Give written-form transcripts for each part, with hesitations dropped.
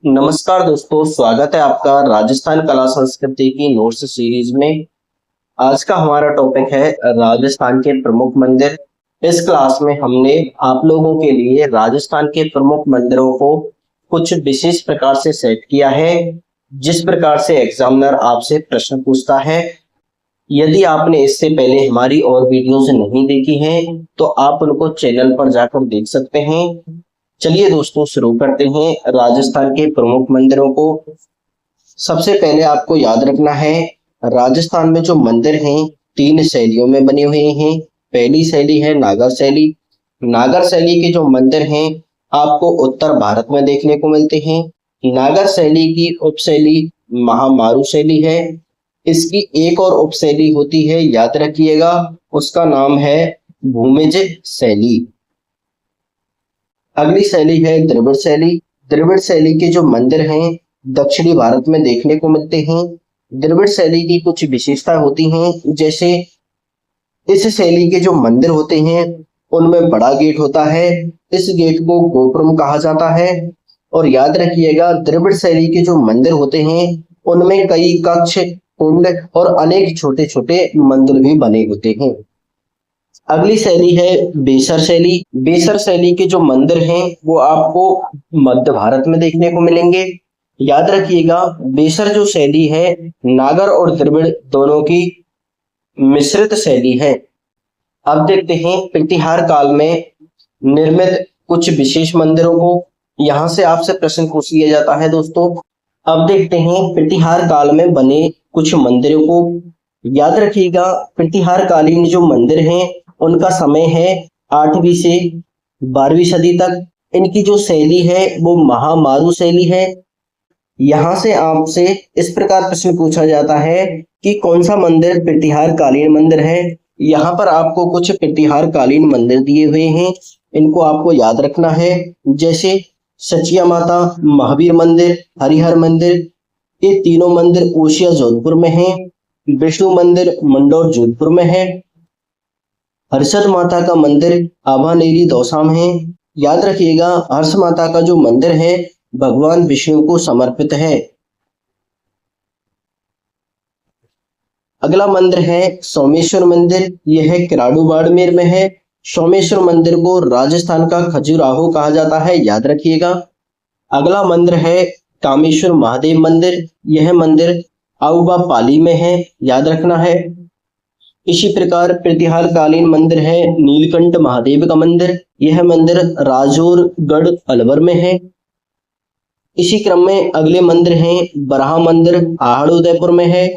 नमस्कार दोस्तों, स्वागत है आपका राजस्थान कला संस्कृति की नोट्स सीरीज में। आज का हमारा टॉपिक है राजस्थान के प्रमुख मंदिर। इस क्लास में हमने आप लोगों के लिए राजस्थान के प्रमुख मंदिरों को कुछ विशेष प्रकार से सेट किया है, जिस प्रकार से एग्जामिनर आपसे प्रश्न पूछता है। यदि आपने इससे पहले हमारी और वीडियोस नहीं देखी हैं तो आप उनको चैनल पर जाकर देख सकते हैं। चलिए दोस्तों, शुरू करते हैं राजस्थान के प्रमुख मंदिरों को। सबसे पहले आपको याद रखना है, राजस्थान में जो मंदिर हैं तीन शैलियों में बने हुए हैं। पहली शैली है नागर शैली। नागर शैली के जो मंदिर हैं आपको उत्तर भारत में देखने को मिलते हैं। नागर शैली की उपशैली महामारू शैली है। इसकी एक और उपशैली होती है, याद रखिएगा, उसका नाम है भूमिज शैली। अगली शैली है द्रविड़ शैली। द्रविड़ शैली के जो मंदिर हैं दक्षिणी भारत में देखने को मिलते हैं। द्रविड़ शैली की कुछ विशेषता होती हैं, जैसे इस शैली के जो मंदिर होते हैं उनमें बड़ा गेट होता है। इस गेट को गोपुरम कहा जाता है। और याद रखिएगा, द्रविड़ शैली के जो मंदिर होते हैं उनमें कई कक्ष, कुंड और अनेक छोटे छोटे मंदिर भी बने होते हैं। अगली शैली है बेसर शैली। बेसर शैली के जो मंदिर हैं वो आपको मध्य भारत में देखने को मिलेंगे। याद रखिएगा, बेसर जो शैली है नागर और द्रविड़ दोनों की मिश्रित शैली है। अब देखते हैं प्रतिहार काल में निर्मित कुछ विशेष मंदिरों को। यहाँ से आपसे प्रश्न पूछ लिया जाता है दोस्तों। अब देखते हैं प्रतिहार काल में बने कुछ मंदिरों को। याद रखिएगा, प्रतिहार कालीन जो मंदिर हैं उनका समय है 8वीं से 12वीं सदी तक। इनकी जो शैली है वो महामारू शैली है। यहाँ से आपसे इस प्रकार प्रश्न पूछा जाता है कि कौन सा मंदिर प्रतिहार कालीन मंदिर है। यहाँ पर आपको कुछ प्रतिहार कालीन मंदिर दिए हुए हैं, इनको आपको याद रखना है। जैसे सचिया माता, महावीर मंदिर, हरिहर मंदिर, ये तीनों मंदिर ओशिया जोधपुर में हैं। विष्णु मंदिर मंडौर जोधपुर में है। हर्षद माता का मंदिर आभानेरी दौसा में है। याद रखिएगा, हर्ष माता का जो मंदिर है भगवान विष्णु को समर्पित है। अगला मंदिर है सोमेश्वर मंदिर। यह है किराड़ू बाड़मेर में है। सोमेश्वर मंदिर को राजस्थान का खजुराहो कहा जाता है, याद रखिएगा। अगला मंदिर है कामेश्वर महादेव मंदिर। यह मंदिर आउबा पाली में है, याद रखना है। इसी प्रकार प्रतिहार कालीन मंदिर है नीलकंठ महादेव का मंदिर। यह मंदिर राजौरगढ़ अलवर में है। इसी क्रम में अगले मंदिर हैं बराह मंदिर आहड़ उदयपुर में है।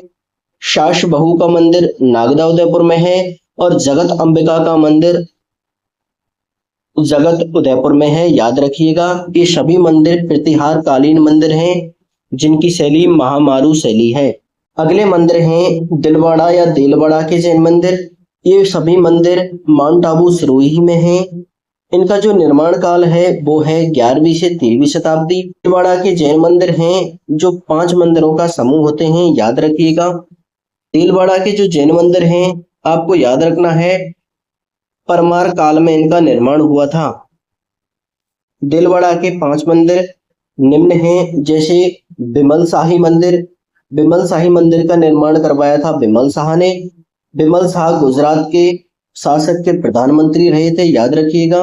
शाश बहू का मंदिर नागदा उदयपुर में है। और जगत अंबिका का मंदिर जगत उदयपुर में है, याद रखिएगा। ये सभी मंदिर प्रतिहार कालीन मंदिर हैं जिनकी शैली महामारू शैली है। अगले मंदिर हैं दिलवाड़ा या देलवाड़ा के जैन मंदिर। ये सभी मंदिर माउंट आबू सिरोही में हैं। इनका जो निर्माण काल है वो है 11वीं से 13वीं शताब्दी। दिलवाड़ा के जैन मंदिर हैं जो 5 मंदिरों का समूह होते हैं, याद रखिएगा। दिलवाड़ा के जो जैन मंदिर हैं आपको याद रखना है परमार काल में इनका निर्माण हुआ था। दिलवाड़ा के 5 मंदिर निम्न हैं, जैसे बिमल शाही मंदिर। बिमल शाही मंदिर का निर्माण करवाया था बिमल शाह ने। बिमल शाह गुजरात के शासक के प्रधानमंत्री रहे थे, याद रखिएगा।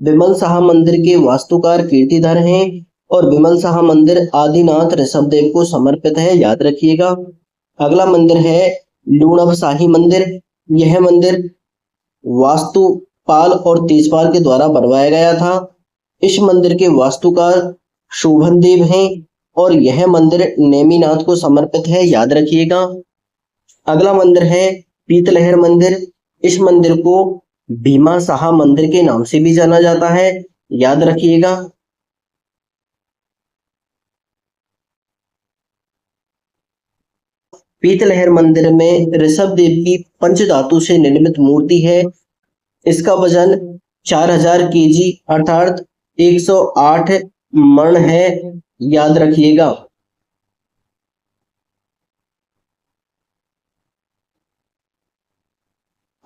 बिमल शाह मंदिर के वास्तुकार कीर्तिधर हैं और बिमल शाह मंदिर आदिनाथ ऋषभदेव को समर्पित है, याद रखिएगा। अगला मंदिर है लूणव शाही मंदिर। यह मंदिर वास्तुपाल और तेजपाल के द्वारा बनवाया गया था। इस मंदिर के वास्तुकार शोभन देव हैं और यह मंदिर नेमिनाथ को समर्पित है, याद रखिएगा। अगला मंदिर है पीतलहर मंदिर। इस मंदिर को भीमा शाह मंदिर के नाम से भी जाना जाता है, याद रखिएगा। पीतलहर मंदिर में ऋषभ देव की पंचधातु से निर्मित मूर्ति है। इसका वजन 4000 केजी अर्थात 108 मण है, याद रखिएगा।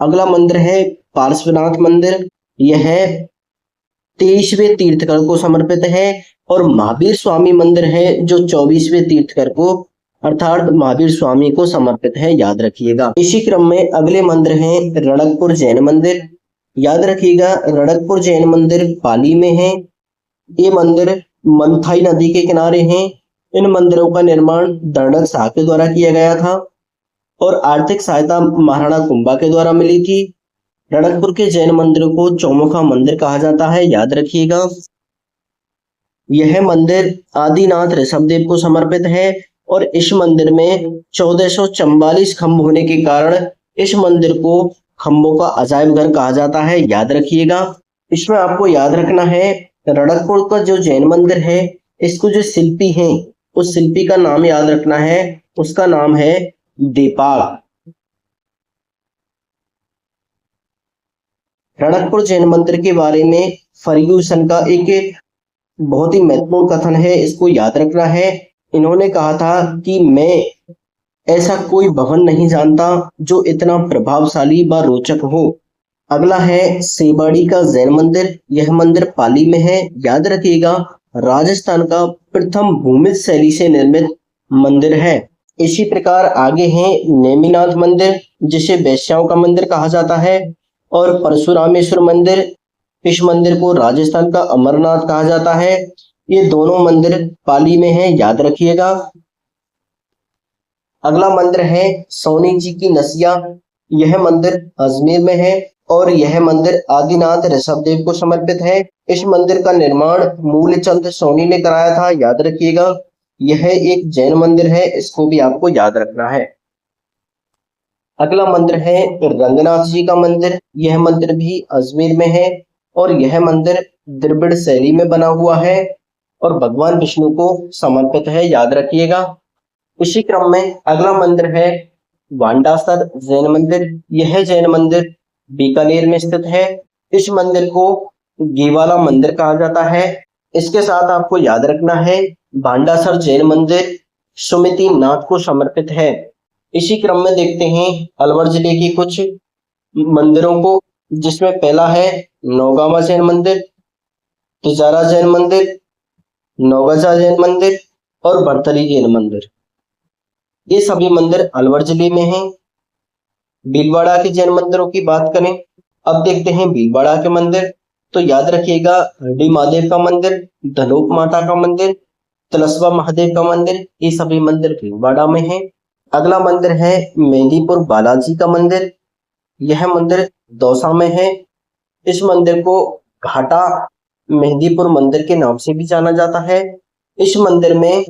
अगला मंदिर है पार्श्वनाथ मंदिर। यह 23वें तीर्थकर को समर्पित है, और महावीर स्वामी मंदिर है जो 24वें तीर्थकर को अर्थात महावीर स्वामी को समर्पित है, याद रखिएगा। इसी क्रम में अगले मंदिर हैं रणकपुर जैन मंदिर। याद रखिएगा, रणकपुर जैन मंदिर पाली में है। ये मंदिर मंथाई नदी के किनारे हैं। इन मंदिरों का निर्माण दर्डक शाह के द्वारा किया गया था और आर्थिक सहायता महाराणा कुंभा के द्वारा मिली थी। रणकपुर के जैन मंदिर को चौमुखा मंदिर कहा जाता है, याद रखिएगा। यह मंदिर आदिनाथ ऋषभदेव को समर्पित है और इस मंदिर में 1444 खम्भ होने के कारण इस मंदिर को खम्भों का अजायब घर कहा जाता है, याद रखिएगा। इसमें आपको याद रखना है, रणकपुर का जो जैन मंदिर है, इसको जो शिल्पी हैं उस शिल्पी का नाम याद रखना है, उसका नाम है दीपाल। रणकपुर जैन मंदिर के बारे में फर्ग्यूसन का एक बहुत ही महत्वपूर्ण कथन है, इसको याद रखना है। इन्होंने कहा था कि मैं ऐसा कोई भवन नहीं जानता जो इतना प्रभावशाली व रोचक हो। अगला है सेवाड़ी का जैन मंदिर। यह मंदिर पाली में है, याद रखिएगा। राजस्थान का प्रथम भूमिज शैली से निर्मित मंदिर है। इसी प्रकार आगे है नेमिनाथ मंदिर, जिसे वैश्याओं का मंदिर कहा जाता है, और परशुरामेश्वर मंदिर। इस मंदिर को राजस्थान का अमरनाथ कहा जाता है। ये दोनों मंदिर पाली में है, याद रखिएगा। अगला मंदिर है सोनी जी की नसिया। यह मंदिर अजमेर में है और यह मंदिर आदिनाथ ऋषभदेव को समर्पित है। इस मंदिर का निर्माण मूलचंद सोनी ने कराया था, याद रखिएगा। यह एक जैन मंदिर है, इसको भी आपको याद रखना है। अगला मंदिर है रंगनाथ जी का मंदिर। यह मंदिर भी अजमेर में है और यह मंदिर द्रविड़ शैली में बना हुआ है और भगवान विष्णु को समर्पित है, याद रखिएगा। इसी क्रम में अगला मंदिर है वांडासर जैन मंदिर। यह जैन मंदिर बीकानेर में स्थित है। इस मंदिर को गेवाला मंदिर कहा जाता है। इसके साथ आपको याद रखना है, भांडासर जैन मंदिर सुमिति नाथ को समर्पित है। इसी क्रम में देखते हैं अलवर जिले की कुछ मंदिरों को, जिसमें पहला है नौगावा जैन मंदिर, तिजारा जैन मंदिर, नौगजा जैन मंदिर और भरथरी जैन मंदिर। ये सभी मंदिर अलवर जिले में हैं। भीलवाड़ा के जैन मंदिरों की बात करें, अब देखते हैं भीलवाड़ा के मंदिर। तो याद रखिएगा, हरडी महादेव का मंदिर, धनोप माता का मंदिर, तलस्वा महादेव का मंदिर, ये सभी मंदिर भीलवाड़ा में हैं। अगला मंदिर है मेहंदीपुर बालाजी का मंदिर। यह मंदिर दौसा में है। इस मंदिर को घाटा मेहंदीपुर मंदिर के नाम से भी जाना जाता है। इस मंदिर में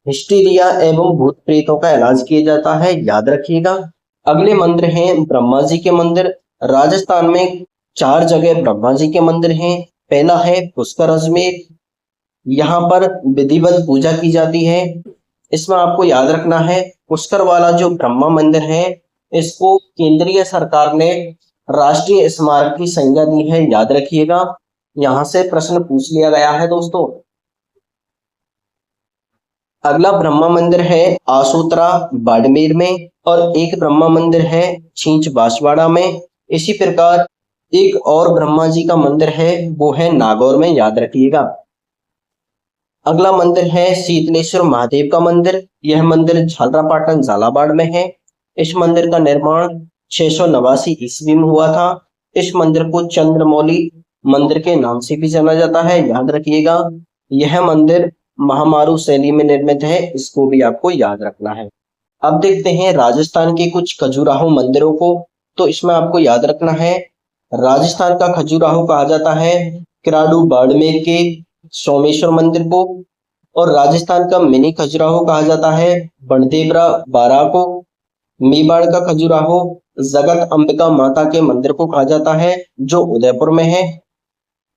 हिस्टीरिया एवं भूत प्रेतों का इलाज किया जाता है, याद रखिएगा। अगले मंदिर हैं ब्रह्मा जी के मंदिर। राजस्थान में 4 जगह ब्रह्मा जी के मंदिर हैं। पहला है पुष्कर अजमेर, यहाँ पर विधिवत पूजा की जाती है। इसमें आपको याद रखना है, पुष्कर वाला जो ब्रह्मा मंदिर है, इसको केंद्रीय सरकार ने राष्ट्रीय स्मारक की संज्ञा दी है, याद रखिएगा। यहां से प्रश्न पूछ लिया गया है दोस्तों। अगला ब्रह्मा मंदिर है आसोतरा बाड़मेर में और एक ब्रह्मा मंदिर है छींच बांसवाड़ा में। इसी प्रकार एक और ब्रह्मा जी का मंदिर है, वो है नागौर में, याद रखिएगा। अगला मंदिर है शीतलेश्वर महादेव का मंदिर। यह मंदिर झालरापाटन झालावाड़ में है। इस मंदिर का निर्माण 689 ईस्वी में हुआ था। इस मंदिर को चंद्रमौली मंदिर के नाम से भी जाना जाता है, याद रखिएगा। यह मंदिर महामारू शैली में निर्मित है, इसको भी आपको याद रखना है। अब देखते हैं राजस्थान के कुछ खजुराहो मंदिरों को। तो इसमें आपको याद रखना है, राजस्थान का खजुराहो कहा जाता है किराडू बाड़मेर के सोमेश्वर मंदिर को, और राजस्थान का मिनी खजुराहो कहा जाता है बड़देवरा बारा को। मेवाड़ का खजुराहो जगत अंबिका माता के मंदिर को कहा जाता है, जो उदयपुर में है।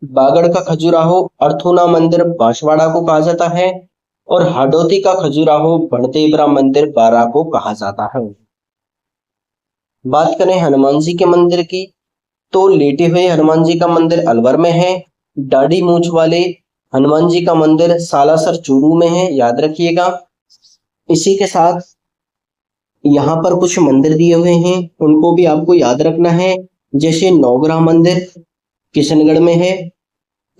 बागड़ का खजुराहो अर्थुना मंदिर बांसवाड़ा को कहा जाता है, और हाडोती का खजुराहो बड़देवरा मंदिर बारा को कहा जाता है। बात करें हनुमान जी के मंदिर की, तो लेटे हुए हनुमान जी का मंदिर अलवर में है। दाढ़ी मूंछ वाले हनुमान जी का मंदिर सालासर चूरू में है, याद रखिएगा। इसी के साथ यहाँ पर कुछ मंदिर दिए हुए हैं, उनको भी आपको याद रखना है। जैसे नौग्रह मंदिर किशनगढ़ में है,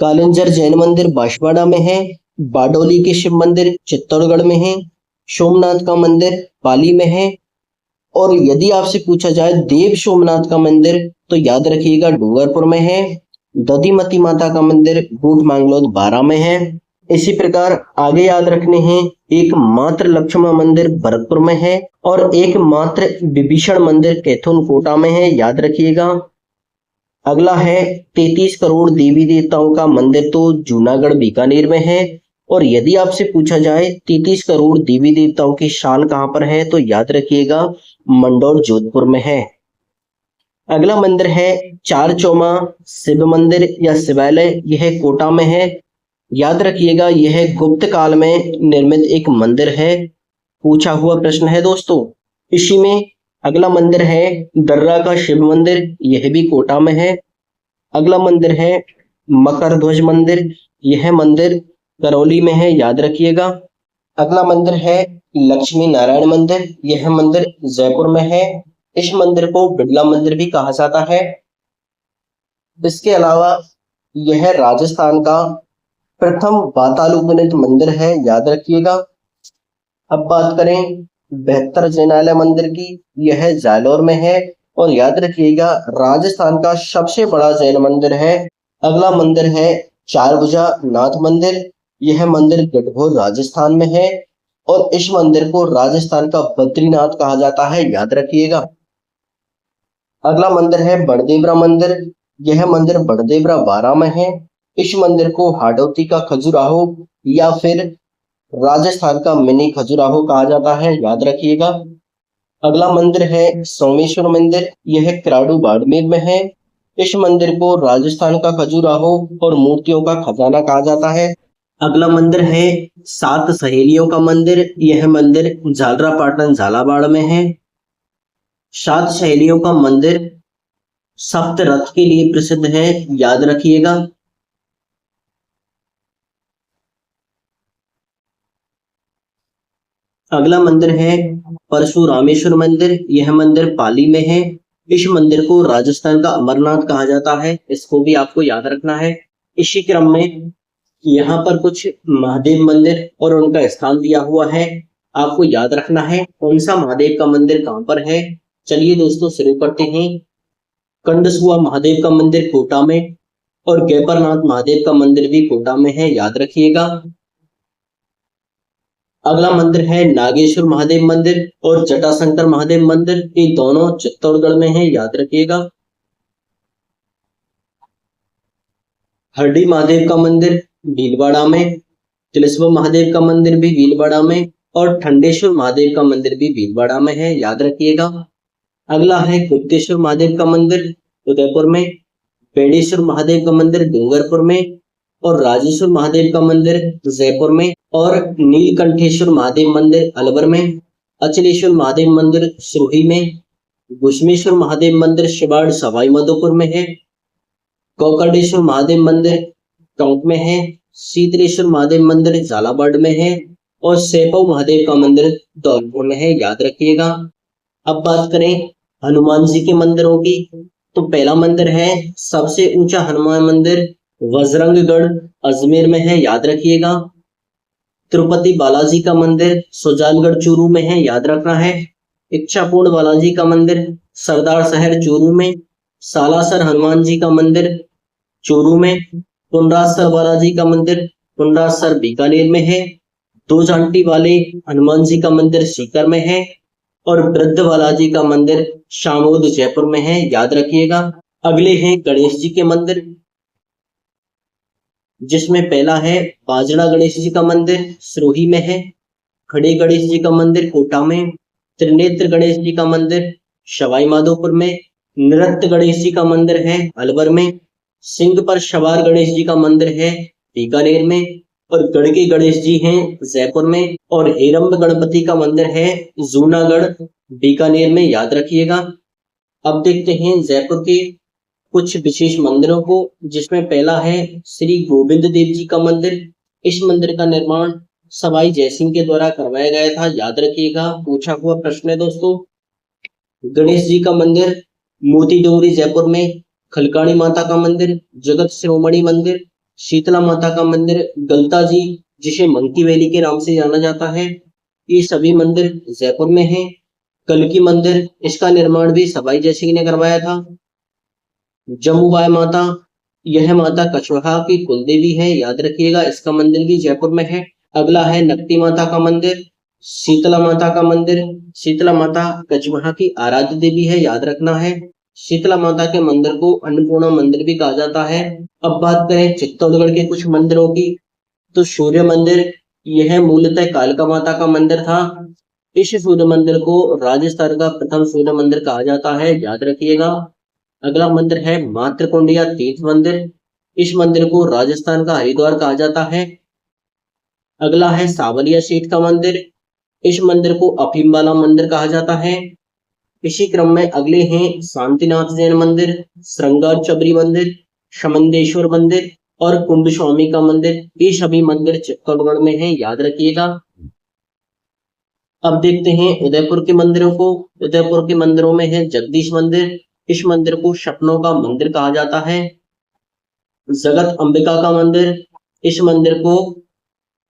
कालिंजर जैन मंदिर बांसवाड़ा में है। बारडोली के शिव मंदिर चित्तौड़गढ़ में है। सोमनाथ का मंदिर पाली में है। और यदि आपसे पूछा जाए देव सोमनाथ का मंदिर तो याद रखिएगा डूंगरपुर में है। दधिमती माता का मंदिर बूट मांगलोद बारा में है। इसी प्रकार आगे याद रखने हैं, एक मात्र लक्ष्मण मंदिर भरतपुर में है और एक मात्र विभीषण मंदिर कैथून कोटा में है, याद रखिएगा। अगला है 33 करोड़ देवी देवताओं का मंदिर तो जूनागढ़ बीकानेर में है। और यदि आपसे पूछा जाए 33 करोड़ देवी देवताओं की शान कहां पर है तो याद रखिएगा मंडौर जोधपुर में है। अगला मंदिर है चार चौमा शिव मंदिर या शिवालय, यह कोटा में है। याद रखिएगा यह गुप्त काल में निर्मित एक मंदिर है, पूछा हुआ प्रश्न है दोस्तों। इसी में अगला मंदिर है दर्रा का शिव मंदिर, यह भी कोटा में है। अगला मंदिर है मकर ध्वज मंदिर, यह मंदिर करौली में है, याद रखिएगा। अगला मंदिर है लक्ष्मी नारायण मंदिर, यह मंदिर जयपुर में है। इस मंदिर को बिड़ला मंदिर भी कहा जाता है। इसके अलावा यह राजस्थान का प्रथम वातानुकूलित मंदिर है, याद रखिएगा। अब बात करें 72 जैनालय मंदिर की, यह जालौर में है और याद रखिएगा राजस्थान का सबसे बड़ा जैन मंदिर है। अगला मंदिर है चारभुजा नाथ मंदिर, यह मंदिर गढ़बोर राजस्थान में है और इस मंदिर को राजस्थान का बद्रीनाथ कहा जाता है, याद रखिएगा। अगला मंदिर है बड़देवरा मंदिर, यह मंदिर बड़देवरा बारा में है। इस मंदिर को हाड़ौती का खजुराहो या फिर राजस्थान का मिनी खजुराहो कहा जाता है, याद रखिएगा। अगला मंदिर है सोमेश्वर मंदिर, यह क्राडू बाड़मेर में है। इस मंदिर को राजस्थान का खजुराहो और मूर्तियों का खजाना कहा जाता है। अगला मंदिर है सात सहेलियों का मंदिर, यह मंदिर झालरापाटन झालावाड़ में है। सात सहेलियों का मंदिर सप्त रथ के लिए प्रसिद्ध है, याद रखिएगा। अगला मंदिर है परशुरामेश्वर मंदिर, यह मंदिर पाली में है। इस मंदिर को राजस्थान का अमरनाथ कहा जाता है, इसको भी आपको याद रखना है। इसी क्रम में यहाँ पर कुछ महादेव मंदिर और उनका स्थान दिया हुआ है, आपको याद रखना है कौन सा महादेव का मंदिर कहां पर है। चलिए दोस्तों शुरू करते हैं। कंडसुआ महादेव का मंदिर कोटा में और गैपरनाथ महादेव का मंदिर भी कोटा में है, याद रखिएगा। अगला मंदिर है नागेश्वर महादेव मंदिर और जटाशंकर महादेव मंदिर, ये दोनों चित्तौड़गढ़ में है, याद रखिएगा। हरडी महादेव का मंदिर भीलवाड़ा में, तिलस्वा महादेव का मंदिर भी भीलवाड़ा में और ठंडेश्वर महादेव का मंदिर भी भीलवाड़ा में है, याद रखिएगा। अगला है गुप्तेश्वर महादेव का मंदिर उदयपुर में, बेड़ेश्वर महादेव का मंदिर डूंगरपुर में और राजेश्वर महादेव का मंदिर जयपुर में और नीलकंठेश्वर महादेव मंदिर अलवर में, अचलेश्वर महादेव मंदिर सिरोही में, घुश्मेश्वर महादेव मंदिर शिवाड़ सवाई माधोपुर में है, कोकर्णेश्वर महादेव मंदिर टोंक में है, शीतलेश्वर महादेव मंदिर झालावाड़ में है और सेपऊ महादेव का मंदिर धौलपुर में है, याद रखिएगा। अब बात करें हनुमान जी के मंदिरों की, तो पहला मंदिर है सबसे ऊंचा हनुमान मंदिर वज्रंगगढ़ अजमेर में है, याद रखिएगा। तिरुपति बालाजी का मंदिर सुजानगढ़ चूरू में है, याद रखना है। इच्छापूर्ण बालाजी का मंदिर सरदार शहर चूरू में, सालासर हनुमान जी का मंदिर चूरू में, पुंडराजसर बालाजी का मंदिर पुंडराजसर बीकानेर में है, दो झांटी वाले हनुमान जी का मंदिर सीकर में है और वृद्ध बालाजी का मंदिर शामोद जयपुर में है, याद रखिएगा। अगले हैं गणेश जी के मंदिर, जिसमें पहला है बाजड़ा गणेश जी का मंदिर सिरोही में है, खड़े गणेश जी का मंदिर कोटा में, त्रिनेत्र गणेश जी का मंदिर सवाई माधोपुर में, नृत्य गणेश जी का मंदिर है अलवर में, सिंह पर सवार गणेश जी का मंदिर है बीकानेर में और गढ़के गणेश जी हैं जयपुर में और हेरंब गणपति का मंदिर है जूनागढ़ बीकानेर में, याद रखिएगा। अब देखते हैं जयपुर के कुछ विशेष मंदिरों को, जिसमें पहला है श्री गोविंद देव जी का मंदिर। इस मंदिर का निर्माण सवाई जयसिंह के द्वारा करवाया गया था, याद रखिएगा, पूछा हुआ प्रश्न है दोस्तों। गणेश जी का मंदिर मोती डोंगरी जयपुर में, खलकाणी माता का मंदिर, जगत शिरोमणि मंदिर शीतला माता का मंदिर, गलता जी जिसे मंकी वैली के नाम से जाना जाता है, ये सभी मंदिर जयपुर में हैं। कल्की मंदिर, इसका निर्माण भी सवाई जयसिंह ने करवाया था। जम्मूबाई माता, यह माता कछवाहा की कुलदेवी है, याद रखिएगा, इसका मंदिर भी जयपुर में है। अगला है नकटी माता का मंदिर, शीतला माता का मंदिर। शीतला माता कछवाहा की आराध्य देवी है, याद रखना है। शीतला माता के मंदिर को अन्नपूर्णा मंदिर भी कहा जाता है। अब बात करें चित्तौड़गढ़ के कुछ मंदिरों की, तो सूर्य मंदिर, यह मूलतः कालिका माता का मंदिर था। इस सूर्य मंदिर को राजस्थान का प्रथम सूर्य मंदिर कहा जाता है, याद रखिएगा। अगला मंदिर है मातृकुंडिया तीर्थ मंदिर, इस मंदिर को राजस्थान का हरिद्वार कहा जाता है। अगला है सावलिया सेठ का मंदिर, इस मंदिर को अफीमवाला मंदिर कहा जाता है। इसी क्रम में अगले हैं शांतिनाथ जैन मंदिर, श्रृंगार चबरी मंदिर, शमंदेश्वर मंदिर और कुंड स्वामी का मंदिर। ये सभी मंदिर चित्तौड़गढ़ में हैं, याद रखिएगा। अब देखते हैं उदयपुर के मंदिरों को। उदयपुर के मंदिरों में है जगदीश मंदिर, इस मंदिर को सपनों का मंदिर कहा जाता है। जगत अंबिका का मंदिर, इस मंदिर को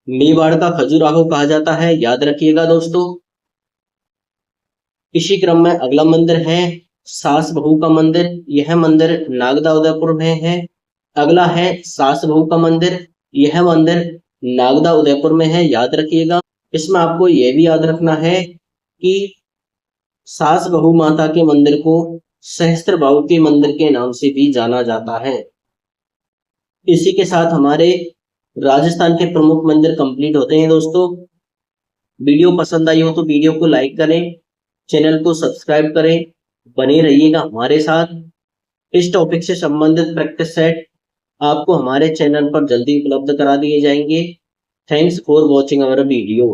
मेवाड़ का खजुराहो कहा जाता है, याद रखिएगा दोस्तों। इसी क्रम में अगला मंदिर है सास बहू का मंदिर, यह मंदिर नागदा उदयपुर में है। अगला है सास बहू का मंदिर, यह मंदिर नागदा उदयपुर में है, याद रखिएगा। इसमें आपको यह भी याद रखना है कि सास बहू माता के मंदिर को सहस्त्र बाहु के मंदिर के नाम से भी जाना जाता है। इसी के साथ हमारे राजस्थान के प्रमुख मंदिर कंप्लीट होते हैं दोस्तों। वीडियो पसंद आई हो तो वीडियो को लाइक करें, चैनल को सब्सक्राइब करें, बने रहिएगा हमारे साथ। इस टॉपिक से संबंधित प्रैक्टिस सेट आपको हमारे चैनल पर जल्दी उपलब्ध करा दिए जाएंगे। Thanks for watching our video.